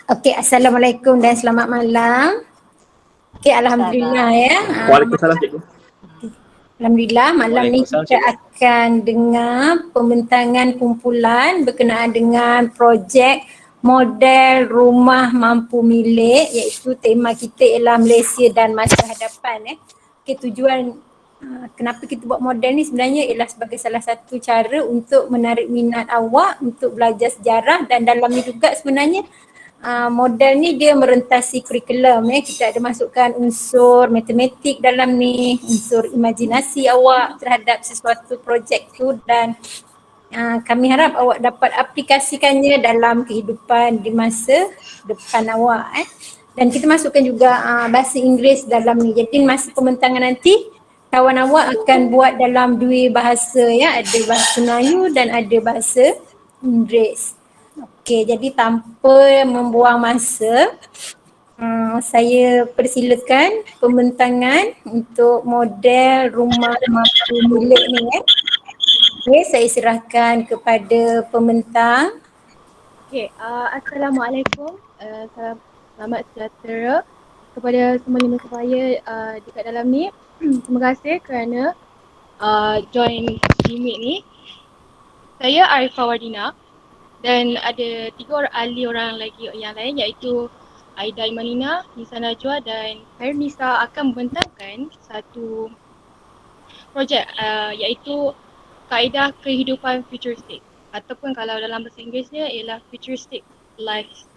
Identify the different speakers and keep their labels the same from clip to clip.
Speaker 1: Okey, Assalamualaikum dan selamat malam. Okey, Alhamdulillah ya.
Speaker 2: Waalaikumsalam cikgu.
Speaker 1: Alhamdulillah malam ni
Speaker 2: Waalaikumsalam
Speaker 1: kita
Speaker 2: cikgu.
Speaker 1: akan dengar pembentangan kumpulan berkenaan dengan projek model rumah mampu milik, iaitu tema kita ialah Malaysia dan masa hadapan. Okey, tujuan kenapa kita buat model ni sebenarnya ialah sebagai salah satu cara untuk menarik minat awak untuk belajar sejarah, dan dalam ni juga sebenarnya model ni dia merentasi kurikulum ya. Kita ada masukkan unsur matematik dalam ni, unsur imajinasi awak terhadap sesuatu projek tu, dan kami harap awak dapat aplikasikannya dalam kehidupan di masa depan awak. Dan kita masukkan juga bahasa Inggeris dalam ni. Jadi masa pembentangan nanti kawan awak akan buat dalam dua bahasa ya, ada bahasa Melayu dan ada bahasa Inggeris. Okey, jadi tanpa membuang masa, saya persilakan pembentangan untuk model rumah mampu milik ni ya. Okey, saya serahkan kepada pembentang.
Speaker 3: Okay, Assalamualaikum, selamat sejahtera kepada semua lima saya dekat dalam ni. Terima kasih kerana join Meet ni. Saya Arifah Wardina dan ada 3 orang ahli orang lagi yang lain, iaitu Aida Imanina, Nisa Najwa dan Nisa akan membentangkan satu projek iaitu kaedah kehidupan futuristik, ataupun kalau dalam bahasa Inggerisnya ialah futuristic life.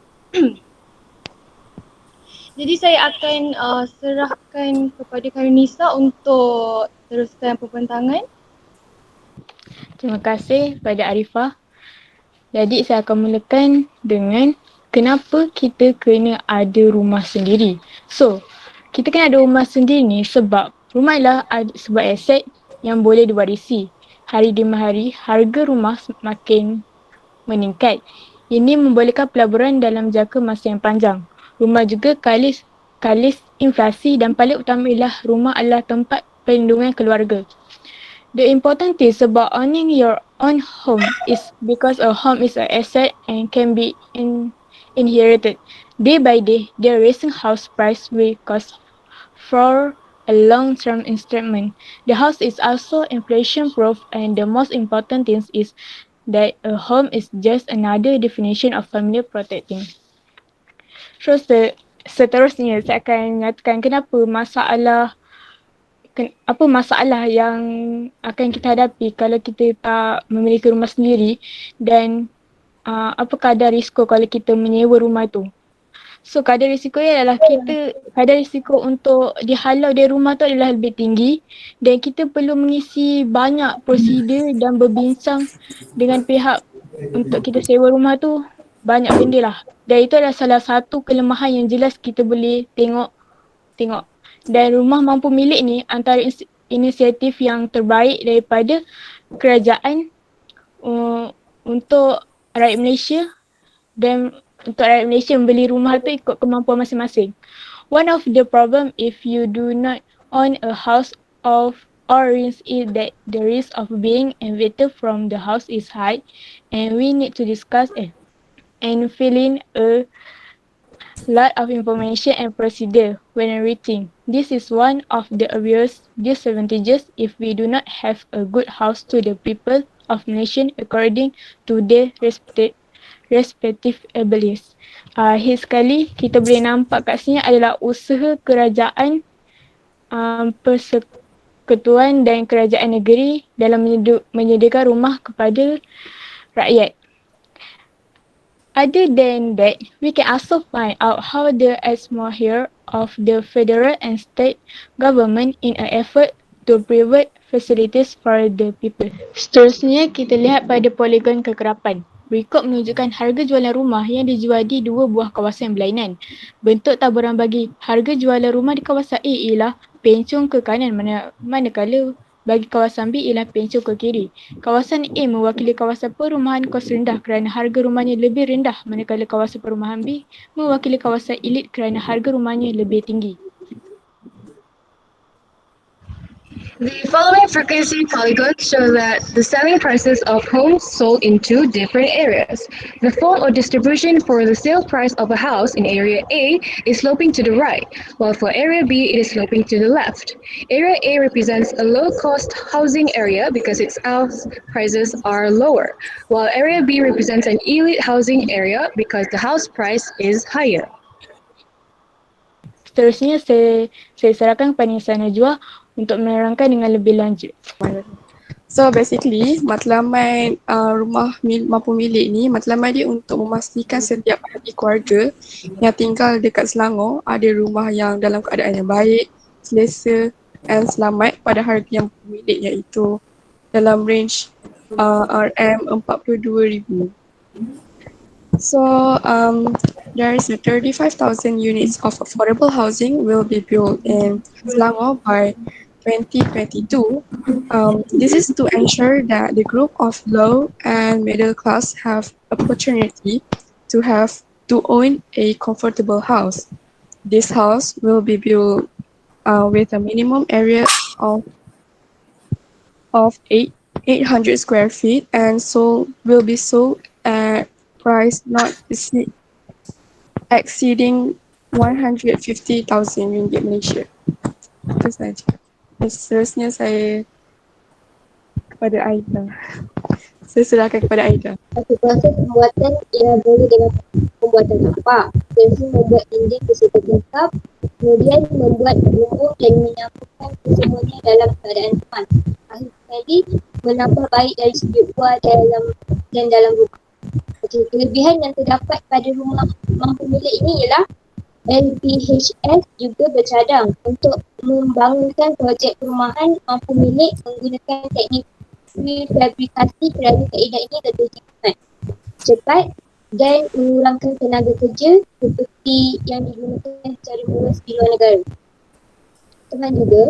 Speaker 3: Jadi saya akan serahkan kepada Nisa untuk teruskan pembentangan.
Speaker 4: Terima kasih pada Arifah. Jadi saya akan mulakan dengan kenapa kita kena ada rumah sendiri. So, kita kena ada rumah sendiri ni sebab rumah ialah sebuah aset yang boleh diwarisi. Hari demi hari, harga rumah semakin meningkat. Ini membolehkan pelaburan dalam jangka masa yang panjang. Rumah juga kalis inflasi, dan paling utama ialah rumah adalah tempat perlindungan keluarga. The important thing about owning your own home is because a home is an asset and can be inherited. Day by day, the rising house price will cost for a long-term investment. The house is also inflation-proof, and the most important thing is that a home is just another definition of family protecting. So, seterusnya saya akan nyatakan apa masalah yang akan kita hadapi kalau kita tak memiliki rumah sendiri, dan apa kadar risiko kalau kita menyewa rumah tu. So kadar risiko adalah kadar risiko untuk dihalau dari rumah tu adalah lebih tinggi, dan kita perlu mengisi banyak prosedur dan berbincang dengan pihak untuk kita sewa rumah tu, banyak benda lah. Dan itu adalah salah satu kelemahan yang jelas kita boleh tengok. Dan rumah mampu milik ni antara inisiatif yang terbaik daripada kerajaan untuk rakyat Malaysia, dan untuk rakyat Malaysia membeli rumah tu ikut kemampuan masing-masing. One of the problem if you do not own a house or rent is that the risk of being evicted from the house is high, and we need to discuss and fill in a lot of information and procedure when renting. This is one of the obvious disadvantages if we do not have a good house to the people of nation according to their respective abilities. Akhir sekali, kita boleh nampak kat sini adalah usaha kerajaan, persekutuan dan kerajaan negeri dalam menyediakan rumah kepada rakyat. Other than that, we can also find out how the atmosphere of the federal and state government in an effort to provide facilities for the people. Seterusnya, kita lihat pada poligon kekerapan. Berikut menunjukkan harga jualan rumah yang dijual di 2 buah kawasan berlainan. Bentuk taburan bagi harga jualan rumah di kawasan A ialah pencung ke kanan, manakala bagi kawasan B ialah pencung ke kiri. Kawasan A mewakili kawasan perumahan kos rendah kerana harga rumahnya lebih rendah, manakala kawasan perumahan B mewakili kawasan elit kerana harga rumahnya lebih tinggi.
Speaker 2: The following frequency polygons show that the selling prices of homes sold in two different areas. The fall or distribution for the sale price of a house in area A is sloping to the right, while for area B it is sloping to the left. Area A represents a low-cost housing area because its house prices are lower, while area B represents an elite housing area because the house price is higher.
Speaker 4: Seterusnya saya serahkan kepada Nisa Najwa untuk menerangkan dengan lebih lanjut.
Speaker 5: So basically, matlamat mampu milik ni, matlamat dia untuk memastikan setiap ahli keluarga yang tinggal dekat Selangor ada rumah yang dalam keadaan yang baik, selesa dan selamat pada harga yang mampu milik, iaitu dalam range RM42,000. So there is a 35,000 units of affordable housing will be built in Selangor by 2022. This is to ensure that the group of low and middle class have opportunity to own a comfortable house. This house will be built with a minimum area of 800 square feet and will be sold at price not exceeding 150,000 ringgit Malaysia. Itu saja. Seterusnya saya kepada Aida. Saya serahkan kepada Aida.
Speaker 6: Satu proses pembuatan ia boleh dengan pembuatan tapak, seterusnya membuat dinding beserta tingkap, kemudian membuat bumbung dan menyambungkan kesemuanya dalam keadaan teman. Akhir sekali menambah baik dari sudut luar dan dalam rumah. Okey, kelebihan yang terdapat pada rumah mampu milik ini ialah LPHS juga bercadang untuk membangunkan projek perumahan mampu milik menggunakan teknik prefabrikasi kerana kaedah ini lebih cepat dan mengurangkan tenaga kerja seperti yang digunakan secara luas di luar negara. Tuhan juga,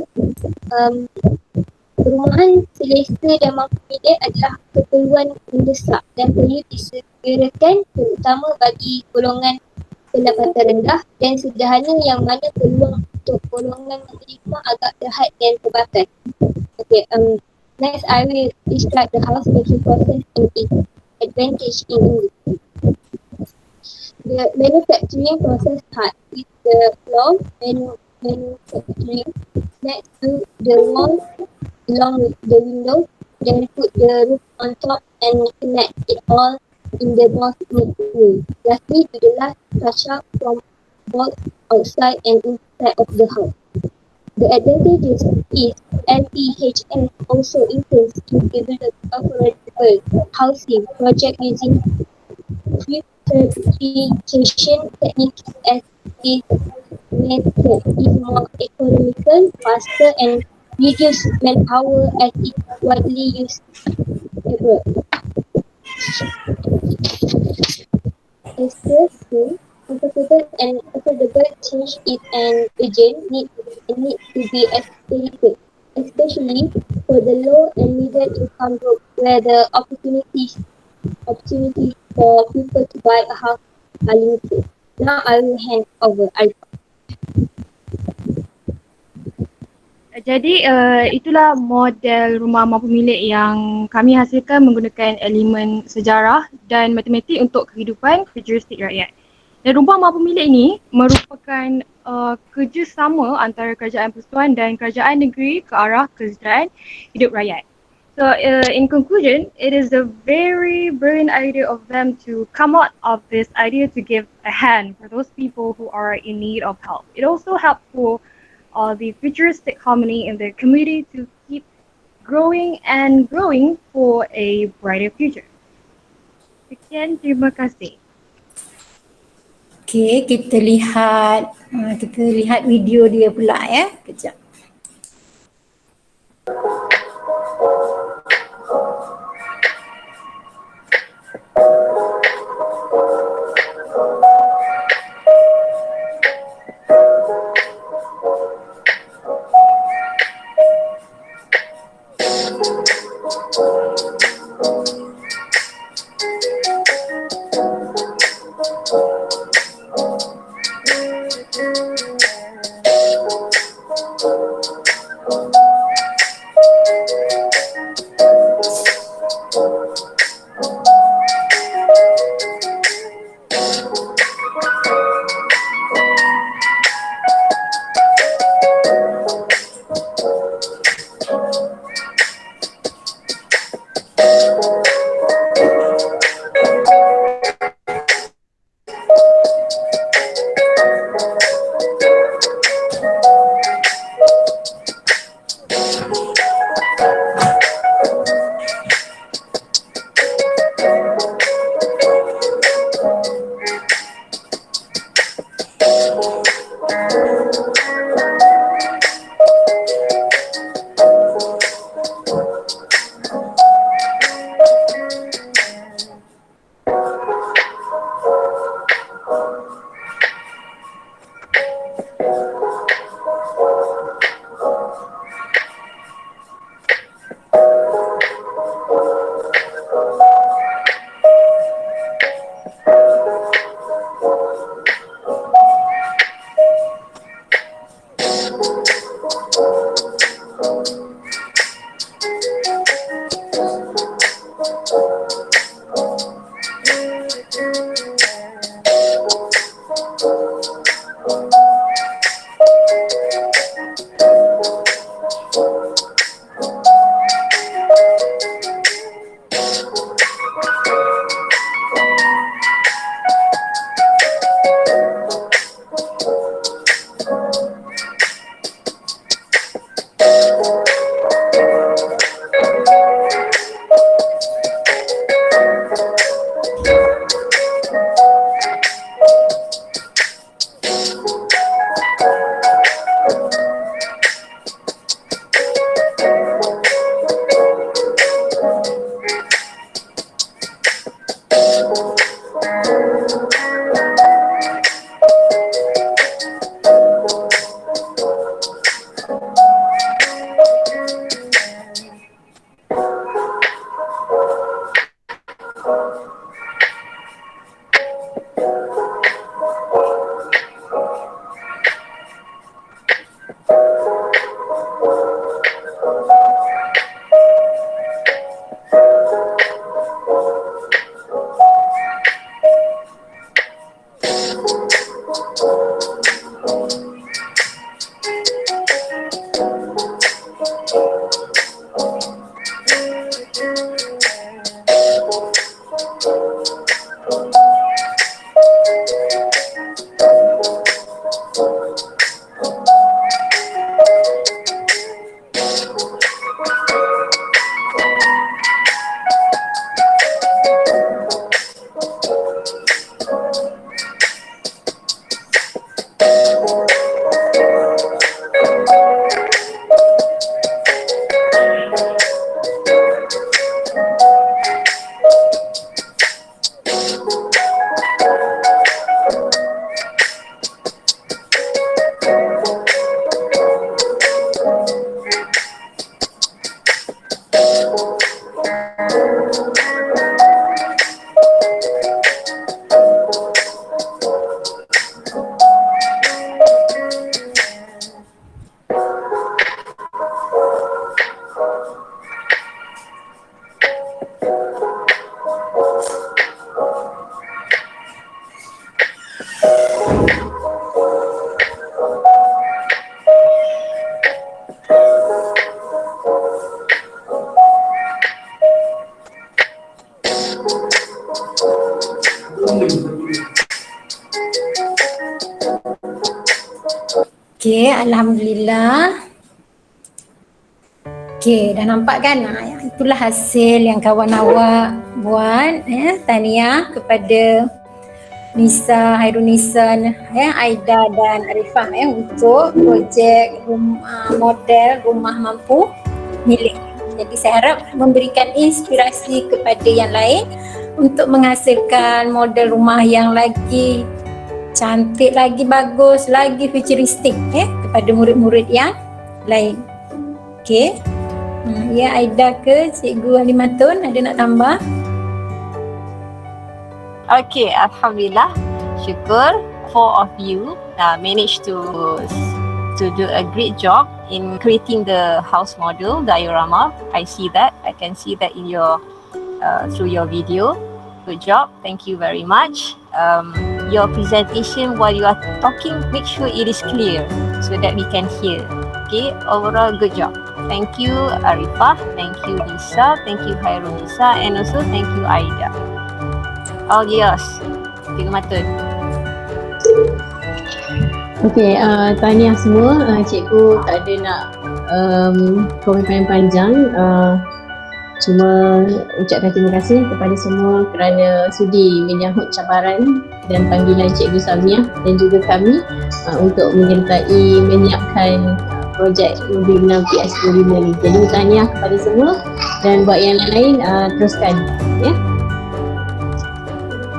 Speaker 6: perumahan selesa dan mampu milik adalah keperluan mendesak dan perlu disegerakan terutama bagi golongan pendapatan rendah dan sederhana yang mana peluang untuk golongan menerima agak terhad dan terbatas. Okay, next I will describe the house making process and its advantage in English. The manufacturing process starts with the floor manufacturing. Next to the wall along with the windows, then put the roof on top and connect it all in the most neat way. Lastly, to the last touch-up from both outside and inside of the house. The advantages is LPHS also intends to develop affordable housing project using prefabrication techniques as this method is more economical, faster and reduce manpower as it widely used abroad. Especially comfortable and affordable change is an urgent need to be escalated, especially for the low and middle income group where the opportunities for people to buy a house are limited. Now I will hand over Alfa.
Speaker 3: Jadi itulah model rumah mampu milik yang kami hasilkan menggunakan elemen sejarah dan matematik untuk kehidupan futuristik rakyat. Dan rumah mampu milik ini merupakan kerjasama antara kerajaan persekutuan dan kerajaan negeri ke arah kesejahteraan hidup rakyat. So in conclusion, it is a very brilliant idea of them to come out of this idea to give a hand for those people who are in need of help. It also helps for the futuristic harmony in the community to keep growing and growing for a brighter future. Sekian, terima kasih.
Speaker 1: Okey, kita lihat video dia pula ya. Kejap. Okey, Alhamdulillah. Okey, dah nampak kan? Itulah hasil yang kawan awak buat. Tahniah kepada Nisa, Hairunisa, Aida dan Arifah untuk projek model rumah mampu milik. Jadi saya harap memberikan inspirasi kepada yang lain untuk menghasilkan model rumah yang lagi cantik, lagi bagus, lagi futuristik kepada murid-murid yang lain. Okey. Ya, Aida ke Cikgu Halimatun ada nak tambah?
Speaker 7: Okay, Alhamdulillah. Syukur 4 of you managed to do a great job in creating the house model diorama. I see that. I can see that in your through your video. Good job. Thank you very much. Your presentation while you are talking, make sure it is clear so that we can hear. Okay, overall good job. Thank you Arifah, thank you Lisa, thank you Hairunisa, and also thank you Aida. All yours. Cikgu Matun.
Speaker 8: Okey, tahniah semua. Cikgu tak ada nak komen panjang. Cuma ucapkan terima kasih kepada semua kerana sudi menyahut cabaran dan panggilan Cikgu Samiah dan juga kami untuk menyertai menyiapkan projek Modul 6 PS25 ni. Jadi tahniah kepada semua dan buat yang lain teruskan ya.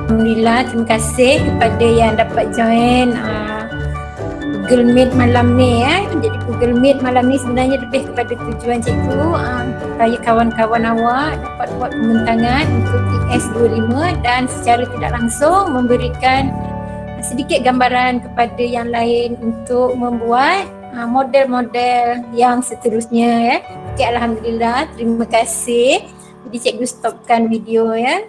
Speaker 1: Alhamdulillah, terima kasih kepada yang dapat join Google Meet malam ni ya. Jadi Google Meet malam ni sebenarnya lebih kepada tujuan cikgu supaya kawan-kawan awak dapat buat pembentangan untuk PS25 dan secara tidak langsung memberikan sedikit gambaran kepada yang lain untuk membuat model-model yang seterusnya ya. Okey, alhamdulillah, terima kasih. Jadi cikgu stopkan video ya.